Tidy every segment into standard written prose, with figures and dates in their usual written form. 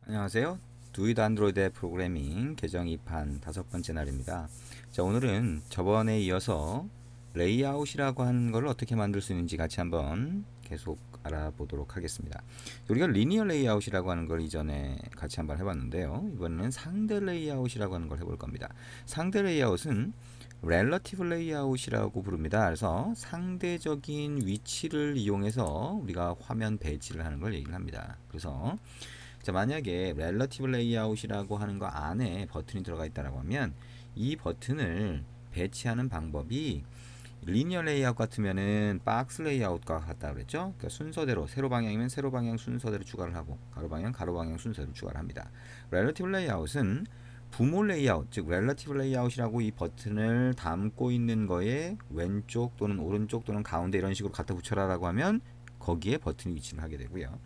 안녕하세요. 두이드 안드로이드 프로그래밍 계정 2판 5번째 날입니다. 자, 오늘은 저번에 이어서 레이아웃이라고 하는 걸 어떻게 만들 수 있는지 같이 한번 계속 알아보도록 하겠습니다. 우리가 리니어 레이아웃이라고 하는 걸 이전에 같이 한번 해봤는데요. 이번에는 상대 레이아웃이라고 하는 걸 해볼 겁니다. 상대 레이아웃은 렐러티브 레이아웃이라고 부릅니다. 그래서 상대적인 위치를 이용해서 우리가 화면 배치를 하는 걸 얘기를 합니다. 그래서 자, 만약에 렐러티브 레이아웃이라고 하는 거 안에 버튼이 들어가 있다라고 하면 이 버튼을 배치하는 방법이 리니어 레이아웃 같으면은 박스 레이아웃과 같다 그랬죠. 그러니까 순서대로 세로 방향이면 세로 방향 순서대로 추가를 하고 가로 방향 가로 방향 순서대로 추가를 합니다. 렐러티브 레이아웃은 부모 레이아웃, 즉 렐러티브 레이아웃이라고 이 버튼을 담고 있는 거에 왼쪽 또는 오른쪽 또는 가운데 이런 식으로 갖다 붙여라라고 하면 거기에 버튼이 위치를 하게 되고요.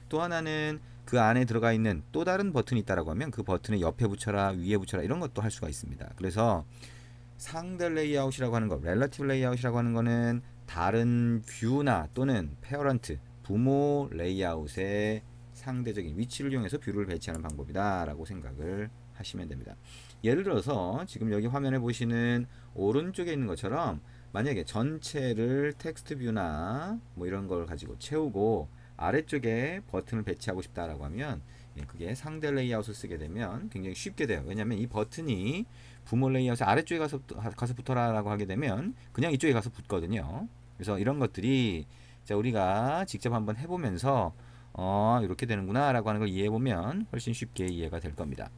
또 하나는 그 안에 들어가 있는 또 다른 버튼이 있다라고 하면 그 버튼을 옆에 붙여라 위에 붙여라 이런 것도 할 수가 있습니다. 그래서 상대 레이아웃이라고 하는 거, 렐러티브 레이아웃이라고 하는 거는 다른 뷰나 또는 페어런트, 부모 레이아웃의 상대적인 위치를 이용해서 뷰를 배치하는 방법이다 라고 생각을 하시면 됩니다. 예를 들어서 지금 여기 화면에 보시는 오른쪽에 있는 것처럼 만약에 전체를 텍스트 뷰나 뭐 이런 걸 가지고 채우고 아래쪽에 버튼을 배치하고 싶다라고 하면 그게 상대 레이아웃을 쓰게 되면 굉장히 쉽게 돼요. 왜냐하면 이 버튼이 부모 레이아웃 아래쪽에 가서 붙어라라고 하게 되면 그냥 이쪽에 가서 붙거든요. 그래서 이런 것들이 자 우리가 직접 한번 해보면서 이렇게 되는구나라고 하는 걸 이해해보면 훨씬 쉽게 이해가 될 겁니다.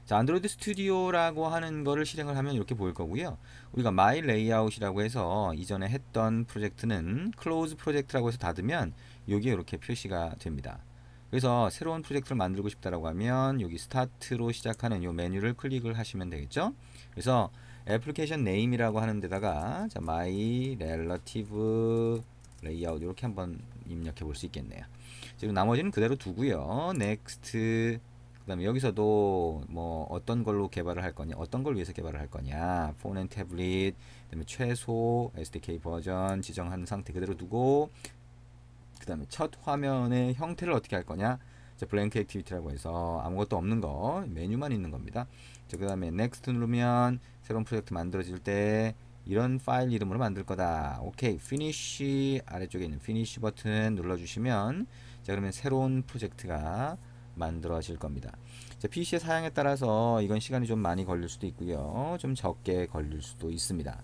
자, 안드로이드 스튜디오라고 하는 거를 실행을 하면 이렇게 보일 거고요. 우리가 마이 레이아웃이라고 해서 이전에 했던 프로젝트는 클로즈 프로젝트라고 해서 닫으면 여기에 이렇게 표시가 됩니다. 그래서 새로운 프로젝트를 만들고 싶다라고 하면 여기 스타트로 시작하는 이 메뉴를 클릭을 하시면 되겠죠. 그래서 애플리케이션 네임이라고 하는 데다가 자, my relative layout 이렇게 한번 입력해 볼 수 있겠네요. 지금 나머지는 그대로 두고요. next 그 다음에 여기서도 뭐 어떤 걸로 개발을 할 거냐 어떤 걸 위해서 개발을 할 거냐 폰 앤 태블릿 그 다음에 최소 SDK 버전 지정한 상태 그대로 두고 그 다음에 첫 화면의 형태를 어떻게 할 거냐 블랭크 액티비티라고 해서 아무것도 없는 거 메뉴만 있는 겁니다. 그 다음에 넥스트 누르면 새로운 프로젝트 만들어질 때 이런 파일 이름으로 만들 거다. 오케이 피니쉬 아래쪽에 있는 피니쉬 버튼 눌러주시면 자 그러면 새로운 프로젝트가 만들어질 겁니다. 자, PC의 사양에 따라서 이건 시간이 좀 많이 걸릴 수도 있고요. 좀 적게 걸릴 수도 있습니다.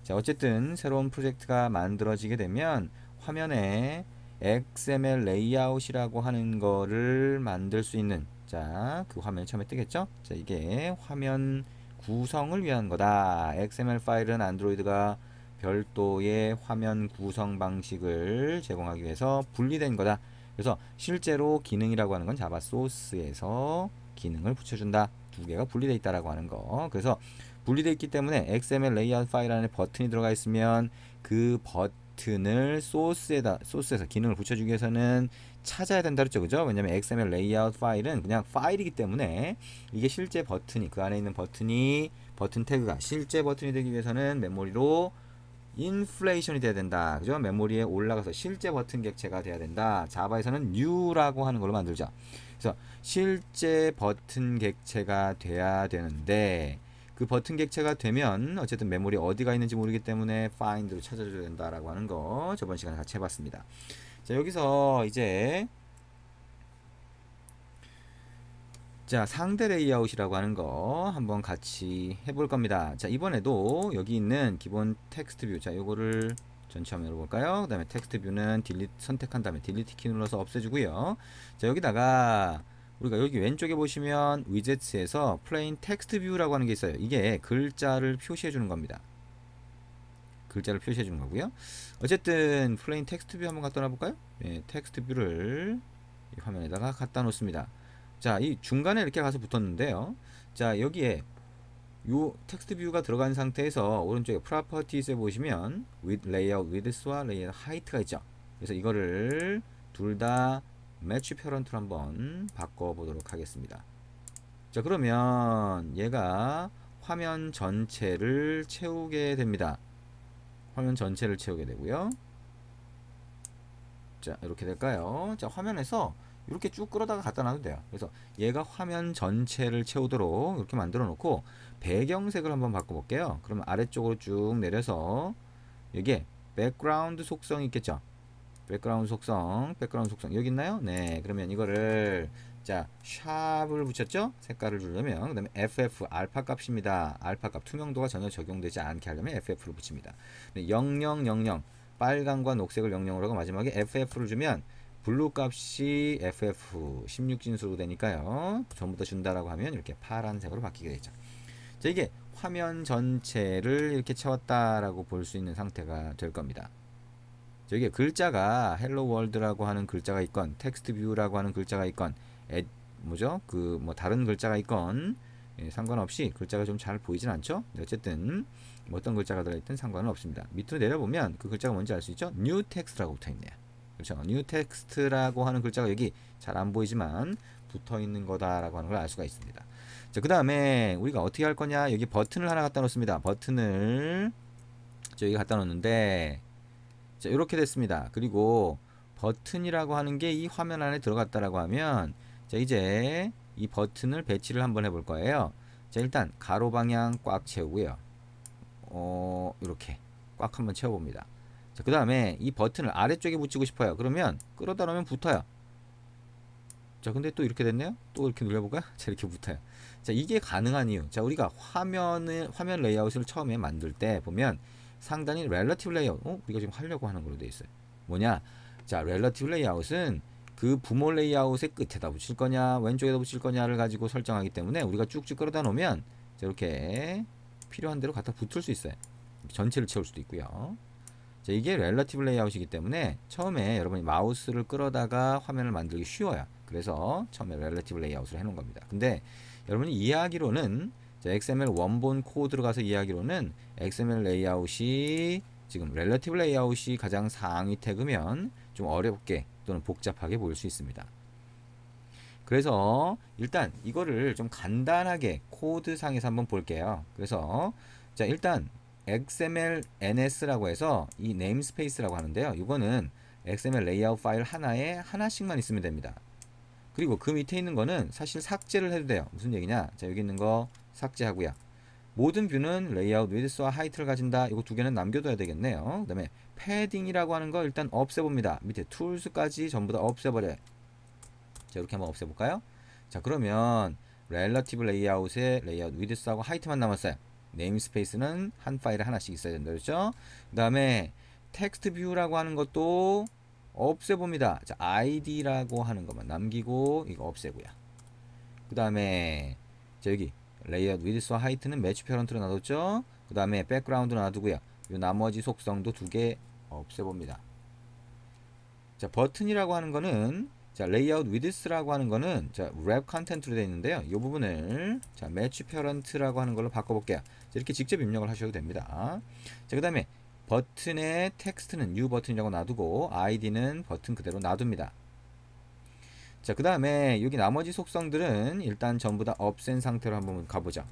자, 어쨌든 새로운 프로젝트가 만들어지게 되면 화면에 XML 레이아웃이라고 하는 거를 만들 수 있는 자, 그 화면이 처음에 뜨겠죠? 자, 이게 화면 구성을 위한 거다. XML 파일은 안드로이드가 별도의 화면 구성 방식을 제공하기 위해서 분리된 거다. 그래서 실제로 기능이라고 하는 건 자바 소스에서 기능을 붙여준다. 두 개가 분리되어 있다라고 하는 거. 그래서 분리되어 있기 때문에 XML 레이아웃 파일 안에 버튼이 들어가 있으면 그 버튼을 소스에서 기능을 붙여주기 위해서는 찾아야 된다 그랬죠. 그죠? 왜냐면 XML 레이아웃 파일은 그냥 파일이기 때문에 이게 실제 버튼이 그 안에 있는 버튼이 버튼 태그가 실제 버튼이 되기 위해서는 메모리로 인플레이션이 돼야 된다. 그죠? 메모리에 올라가서 실제 버튼 객체가 돼야 된다. 자바에서는 new라고 하는 걸로 만들죠. 그래서 실제 버튼 객체가 돼야 되는데 그 버튼 객체가 되면 어쨌든 메모리 어디가 있는지 모르기 때문에 find로 찾아줘야 된다라고 하는 거 저번 시간에 같이 해봤습니다. 자 여기서 이제 자 상대 레이아웃이라고 하는 거 한번 같이 해볼 겁니다. 자 이번에도 여기 있는 기본 텍스트 뷰 자 요거를 전체 화면으로 볼까요? 그 다음에 텍스트 뷰는 딜리트 선택한 다음에 딜리트 키 눌러서 없애주고요. 자 여기다가 우리가 여기 왼쪽에 보시면 위젯스에서 플레인 텍스트 뷰라고 하는 게 있어요. 이게 글자를 표시해 주는 겁니다. 글자를 표시해 주는 거고요. 어쨌든 플레인 텍스트 뷰 한번 갖다 놔볼까요? 네, 텍스트 뷰를 이 화면에다가 갖다 놓습니다. 자, 이 중간에 이렇게 가서 붙었는데요. 자, 여기에 요 텍스트 뷰가 들어간 상태에서 오른쪽에 프로퍼티스에 보시면 with layout width와 layout height가 있죠. 그래서 이거를 둘 다 매치 페런트로 한번 바꿔 보도록 하겠습니다. 자, 그러면 얘가 화면 전체를 채우게 됩니다. 화면 전체를 채우게 되고요. 자, 이렇게 될까요? 자, 화면에서 이렇게 쭉 끌어다가 갖다 놔도 돼요. 그래서 얘가 화면 전체를 채우도록 이렇게 만들어 놓고 배경색을 한번 바꿔볼게요. 그러면 아래쪽으로 쭉 내려서 여기에 백그라운드 속성이 있겠죠. 백그라운드 속성 여기 있나요? 네, 그러면 이거를 자 샵을 붙였죠. 색깔을 주려면 그 다음에 FF 알파 값입니다. 알파 값 투명도가 전혀 적용되지 않게 하려면 FF를 붙입니다. 0000 빨강과 녹색을 00으로 하고 마지막에 FF를 주면 블루 값이 FF 16진수로 되니까요. 전부 다 준다라고 하면 이렇게 파란색으로 바뀌게 되죠. 자, 이게 화면 전체를 이렇게 채웠다라고 볼 수 있는 상태가 될 겁니다. 저기 글자가 헬로 월드라고 하는 글자가 있건 텍스트 뷰라고 하는 글자가 있건 뭐죠? 그 뭐 다른 글자가 있건 상관없이 글자가 좀 잘 보이진 않죠? 어쨌든 뭐 어떤 글자가 들어있든 상관은 없습니다. 밑으로 내려보면 그 글자가 뭔지 알 수 있죠? 뉴 텍스트라고 붙어있네요. 그렇죠? 뉴 텍스트라고 하는 글자가 여기 잘 안 보이지만 붙어있는 거다라고 하는 걸 알 수가 있습니다. 자, 그 다음에 우리가 어떻게 할 거냐? 여기 버튼을 하나 갖다 놓습니다. 버튼을 여기 갖다 놓는데 자, 이렇게 됐습니다. 그리고 버튼이라고 하는 게 이 화면 안에 들어갔다라고 하면 자, 이제 이 버튼을 배치를 한번 해볼 거예요. 자, 일단 가로 방향 꽉 채우고요. 이렇게 꽉 한번 채워봅니다. 자, 그 다음에 이 버튼을 아래쪽에 붙이고 싶어요. 그러면 끌어다 놓으면 붙어요. 자, 근데 또 이렇게 됐네요. 또 이렇게 눌러볼까요? 자, 이렇게 붙어요. 자, 이게 가능한 이유. 자, 우리가 화면 레이아웃을 처음에 만들 때 보면 상단이 렐러티브 레이아웃. 우리가 지금 하려고 하는 걸로 되어 있어요. 뭐냐? 자, 렐러티브 레이아웃은 그 부모 레이아웃의 끝에다 붙일 거냐, 왼쪽에다 붙일 거냐를 가지고 설정하기 때문에 우리가 쭉쭉 끌어다 놓으면 자, 이렇게 필요한 대로 갖다 붙을 수 있어요. 전체를 채울 수도 있고요. 자, 이게 렐러티브 레이아웃이기 때문에 처음에 여러분이 마우스를 끌어다가 화면을 만들기 쉬워요. 그래서 처음에 렐러티브 레이아웃을 해놓은 겁니다. 근데 여러분이 이해하기로는 XML 원본 코드로 가서 이해하기로는 XML 레이아웃이 지금 렐러티브 레이아웃이 가장 상위 태그면 좀 어렵게 또는 복잡하게 보일 수 있습니다. 그래서 일단 이거를 좀 간단하게 코드상에서 한번 볼게요. 그래서 자, 일단 XML NS라고 해서 이 네임스페이스라고 하는데요. 이거는 XML 레이아웃 파일 하나에 하나씩만 있으면 됩니다. 그리고 그 밑에 있는 거는 사실 삭제를 해도 돼요. 무슨 얘기냐? 자, 여기 있는 거 삭제하고요. 모든 뷰는 레이아웃 위드스와 하이트를 가진다. 이거 두 개는 남겨둬야 되겠네요. 그 다음에 패딩이라고 하는 거 일단 없애봅니다. 밑에 툴스까지 전부 다 없애버려요. 자, 이렇게 한번 없애볼까요? 자, 그러면 렐러티브 레이아웃에 레이아웃 위드스하고 하이트만 남았어요. 네임스페이스는 한 파일에 하나씩 있어야 된다 그랬죠? 그 다음에 텍스트 뷰라고 하는 것도 없애봅니다. 자, id라고 하는 것만 남기고 이거 없애고요. 그 다음에 여기 레이아웃 위드스와 하이트는 매치 페런트로 놔뒀죠. 그 다음에 백그라운드 놔두고요. 이 나머지 속성도 두 개 없애봅니다. 자, 버튼이라고 하는 거는 자, 레이아웃 위드스라고 하는 거는 자, 랩 컨텐트로 되어 있는데요. 이 부분을 자, 매치 페런트라고 하는 걸로 바꿔볼게요. 자, 이렇게 직접 입력을 하셔도 됩니다. 자, 그 다음에 버튼의 텍스트는 new 버튼이라고 놔두고 id는 버튼 그대로 놔둡니다. 자, 그 다음에 여기 나머지 속성들은 일단 전부 다 없앤 상태로 한번 가보죠.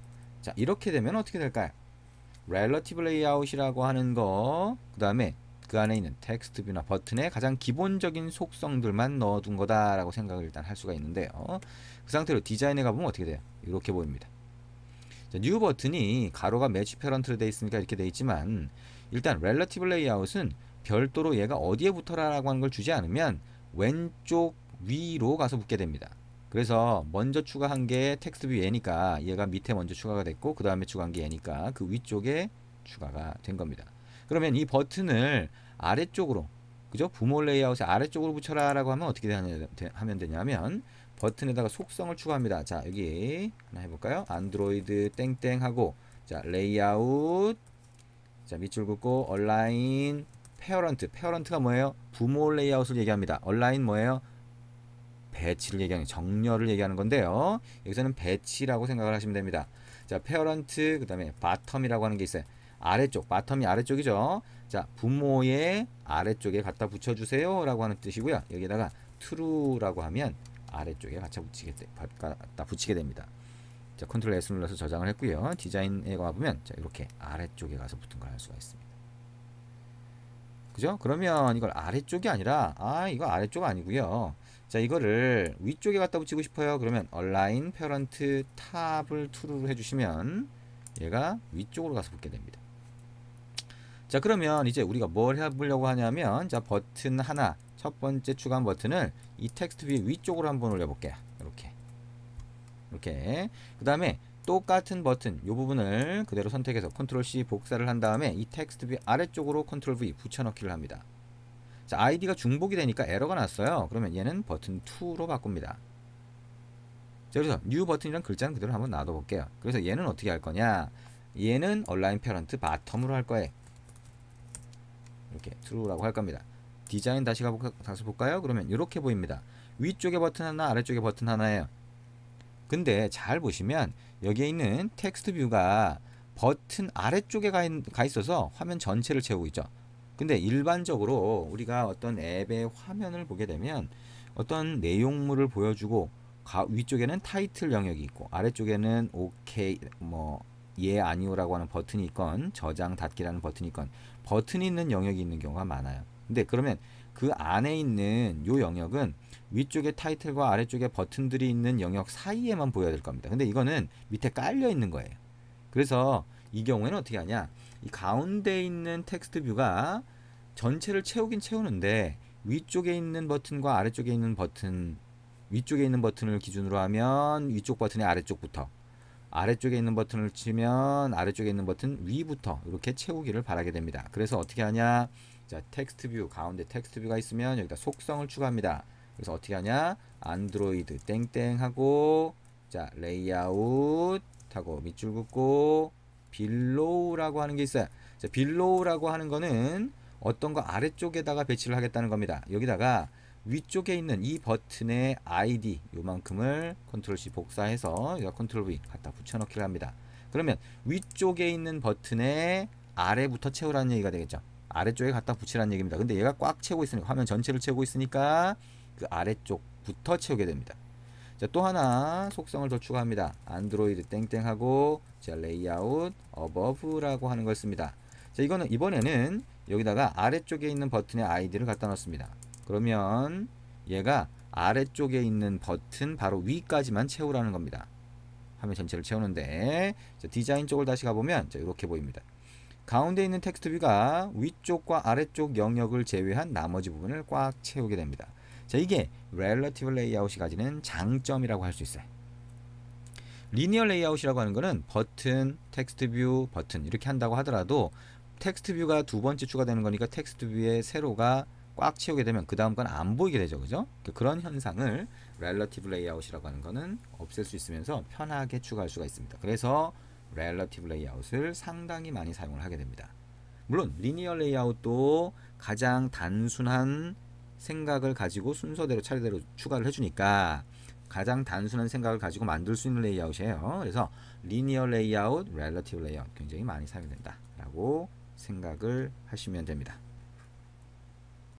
자, 이렇게 되면 어떻게 될까요? Relative Layout이라고 하는 거, 그 다음에 그 안에 있는 텍스트 뷰나 버튼의 가장 기본적인 속성들만 넣어둔 거다라고 생각을 일단 할 수가 있는데요. 그 상태로 디자인에 가보면 어떻게 돼요? 이렇게 보입니다. 자, 뉴 버튼이 가로가 매치 페런트로 되어 있으니까 이렇게 되어 있지만 일단 Relative Layout은 별도로 얘가 어디에 붙어라라고 하는 걸 주지 않으면 왼쪽 위로 가서 붙게 됩니다. 그래서 먼저 추가한 게 텍스트 뷰 얘니까 얘가 밑에 먼저 추가가 됐고 그 다음에 추가한 게 얘니까 그 위쪽에 추가가 된 겁니다. 그러면 이 버튼을 아래쪽으로 그죠? 부모 레이아웃의 아래쪽으로 붙여라 라고 하면 어떻게 하면 되냐면 버튼에다가 속성을 추가합니다. 자, 여기 하나 해볼까요? 안드로이드 땡땡 하고 자, 레이아웃 자, 밑줄 긋고 얼라인 페어런트가 뭐예요? 부모 레이아웃을 얘기합니다. 얼라인 뭐예요? 배치를 얘기하는 정렬을 얘기하는 건데요. 여기서는 배치라고 생각을 하시면 됩니다. 자, 페어런트 그다음에 바텀이라고 하는 게 있어요. 아래쪽, 바텀이 아래쪽이죠. 자, 부모의 아래쪽에 갖다 붙여주세요 라고 하는 뜻이고요. 여기다가 true라고 하면 아래쪽에 갖다 붙이게 됩니다. 자, 컨트롤 S 눌러서 저장을 했고요. 디자인에 가보면 자, 이렇게 아래쪽에 가서 붙은 걸 알 수가 있습니다. 그죠? 그러면 이걸 아래쪽이 아니라 이거 아래쪽 아니고요. 자, 이거를 위쪽에 갖다 붙이고 싶어요. 그러면 align parent tab을 true로 해주시면 얘가 위쪽으로 가서 붙게 됩니다. 자, 그러면 이제 우리가 뭘 해보려고 하냐면, 자, 버튼 하나, 첫 번째 추가한 버튼을 이 텍스트 뷰 위쪽으로 한번 올려볼게요. 이렇게. 그 다음에 똑같은 버튼, 이 부분을 그대로 선택해서 컨트롤 C 복사를 한 다음에 이 텍스트 뷰 아래쪽으로 컨트롤 V 붙여넣기를 합니다. 자, 아이디가 중복이 되니까 에러가 났어요. 그러면 얘는 버튼 2로 바꿉니다. 자, 그래서 new 버튼이란 글자는 그대로 한번 놔둬볼게요. 그래서 얘는 어떻게 할 거냐? 얘는 align parent bottom으로 할 거예요. 이렇게 true라고 할 겁니다. 디자인 다시 가서 볼까요? 그러면 이렇게 보입니다. 위쪽에 버튼 하나, 아래쪽에 버튼 하나예요. 근데 잘 보시면 여기에 있는 텍스트 뷰가 버튼 아래쪽에 가 있어서 화면 전체를 채우고 있죠. 근데 일반적으로 우리가 어떤 앱의 화면을 보게 되면 어떤 내용물을 보여주고 위쪽에는 타이틀 영역이 있고 아래쪽에는 OK 예 아니오라고 하는 버튼이 있건 저장 닫기라는 버튼이 있건 버튼이 있는 영역이 있는 경우가 많아요. 근데 그러면 그 안에 있는 요 영역은 위쪽에 타이틀과 아래쪽에 버튼들이 있는 영역 사이에만 보여야 될 겁니다. 근데 이거는 밑에 깔려 있는 거예요. 그래서 이 경우에는 어떻게 하냐, 이 가운데 있는 텍스트 뷰가 전체를 채우긴 채우는데 위쪽에 있는 버튼과 아래쪽에 있는 버튼, 위쪽에 있는 버튼을 기준으로 하면 위쪽 버튼의 아래쪽부터, 아래쪽에 있는 버튼을 치면 아래쪽에 있는 버튼 위부터 이렇게 채우기를 바라게 됩니다. 그래서 어떻게 하냐, 자, 텍스트 뷰, 가운데 텍스트 뷰가 있으면 여기다 속성을 추가합니다. 그래서 어떻게 하냐, 안드로이드 땡땡 하고, 자, 레이아웃 하고 밑줄 긋고 빌로우라고 하는 게 있어요. 자, 빌로우라고 하는 거는 어떤 거 아래쪽에다가 배치를 하겠다는 겁니다. 여기다가 위쪽에 있는 이 버튼의 ID 요만큼을 컨트롤 C 복사해서 여기다 컨트롤 V 갖다 붙여넣기를 합니다. 그러면 위쪽에 있는 버튼의 아래부터 채우라는 얘기가 되겠죠. 아래쪽에 갖다 붙이라는 얘기입니다. 근데 얘가 꽉 채우고 있으니까, 화면 전체를 채우고 있으니까 그 아래쪽부터 채우게 됩니다. 자, 또 하나 속성을 더 추가합니다. 안드로이드 땡땡 하고, 자, 레이아웃 어버브라고 하는 걸 씁니다. 자, 이거는 이번에는 여기다가 아래쪽에 있는 버튼의 아이디를 갖다 넣습니다. 그러면 얘가 아래쪽에 있는 버튼 바로 위까지만 채우라는 겁니다. 화면 전체를 채우는데, 자, 디자인 쪽을 다시 가보면 자, 이렇게 보입니다. 가운데 있는 텍스트 뷰가 위쪽과 아래쪽 영역을 제외한 나머지 부분을 꽉 채우게 됩니다. 자, 이게 Relative Layout이 가지는 장점이라고 할 수 있어요. 리니어 레이아웃이라고 하는 거는 버튼, 텍스트 뷰, 버튼 이렇게 한다고 하더라도 텍스트 뷰가 두 번째 추가되는 거니까 텍스트 뷰의 세로가 꽉 채우게 되면 그 다음 건 안 보이게 되죠. 그죠? 그런 현상을 Relative Layout이라고 하는 거는 없앨 수 있으면서 편하게 추가할 수가 있습니다. 그래서 Relative Layout을 상당히 많이 사용을 하게 됩니다. 물론 리니어 레이아웃도 가장 단순한 생각을 가지고 순서대로 차례대로 추가를 해주니까 가장 단순한 생각을 가지고 만들 수 있는 레이아웃이에요. 그래서 리니어 레이아웃, 렐러티브 레이아웃 굉장히 많이 사용된다 라고 생각을 하시면 됩니다.